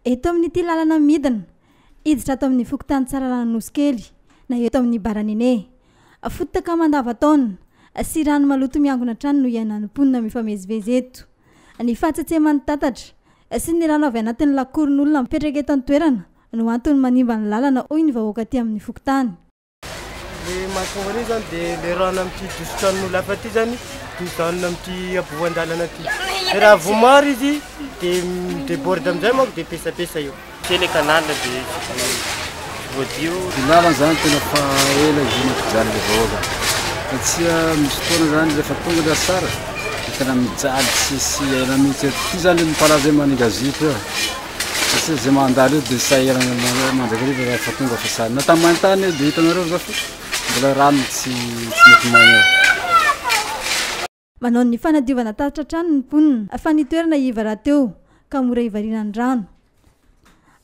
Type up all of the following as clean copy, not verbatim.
eto amin'ity lalana midina iditra ato amin'ny fokontany tsara Nosy kely na eto amin'ny Baranene fotaka mandavataona sy rano maloto miangona trano no iainan'ny mponina mifamezivezy eto ny fahatsatsemany tatatra sy ny rano avy anatin'ny lakoron'olona mipetraka eto an-toerana no antony manimba ny lalana hoy ny vahoaka aty amin'ny fokontany. Le mahatonga an'io zany dia le rano amin'ity dosotranon'olona hafa ty zany tojanona amin'ity abovan-dalana ty. Raha vomary izy dia déborde amin'izay manko dia pesapesa io. Le canal dia voadio. Ny lalana zany tena fa ela izina fijaly le vahoaka satria misy fotoana zany rehefa tonga le asara dia tena mijaly sy ela mihitsy ty zany mipalaza maningazito eo satria zay mandalo eo dia saherana mandrakariva rehefa tonga fasary na tamin'ny maintany dia hitanareo za fa mbola rano tsy mety maina eo. Manao ny fanadiovana tatatra trano ny mponina fa ny toerana iva raha teo ka mora ivarianany rano.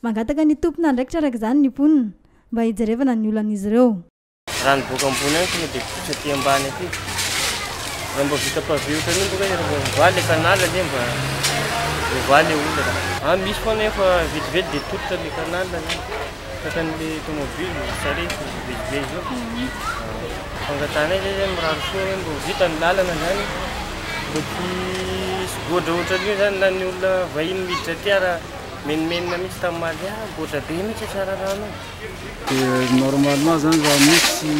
Mangataka ny tompona ndraikitra araka izany ny mponina mba hijerevana ny olan'izy ireo. Rano boka ambony any tonga dia potra aty ambany aty. Raha mba vita paviota an'io boka mivaly canal le mba mivaly olona. Misy foana efa vetivety dia totota le canal takan'le tomobily sarety vezivezy io. Fangatana izy zany miraro soa mba vita ny lalana zany mba ty goatra ohatran'io zany na ny olona vahiny miditra aty raha menimenina mihitsy tamin'ny maly goatra be mihitsy tsara rano. Dia normalement zany raha misy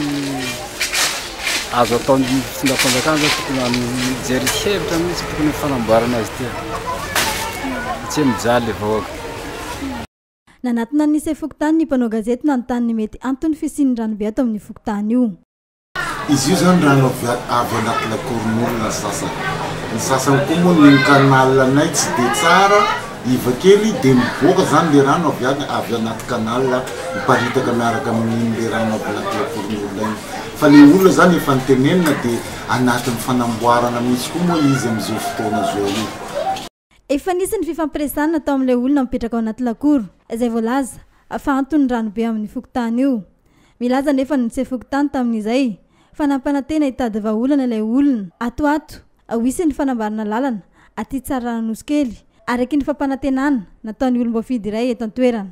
azo ataon'ny fitondram-panjakana zany tokony mijery hevitra mihitsy tokony fanamboarana azy ity tsy mijaly le vahoaka. Nanatona ny nisy fokontany ny mpanao gazety nanontany ny mety antony fisian'ny ranobe ato amin'ny fokontany io. Izy io zany rano avy anaty lakoron'olona ny sasany koa moa ny canal anay tsy dia tsara iva kely dia miboaka zany le rano avy anaty canal miparitaka miaraka amin'iny le rano avy anaty lakoron'olona iny fa le olona zany efa nitenenina dia anatin'ny fanamboarana mihitsy koa moa izy amin'izao fotoana zao io. Efa nisy ny fifampiresahana tao amin'ilay olona mipetraka ao anaty lakoro izay voalaza fa antony ranobe amin'ny fokontany io. Milaza nefa ny nisy fokontany tamin'izay fa nampanantena hitady vahaolana ilay olona atoato hoisy ny fanambarana lalana aty tsara Nosy kely araky ny fampanantenana nataon'ny olom-boafidy iray eto an-toerana.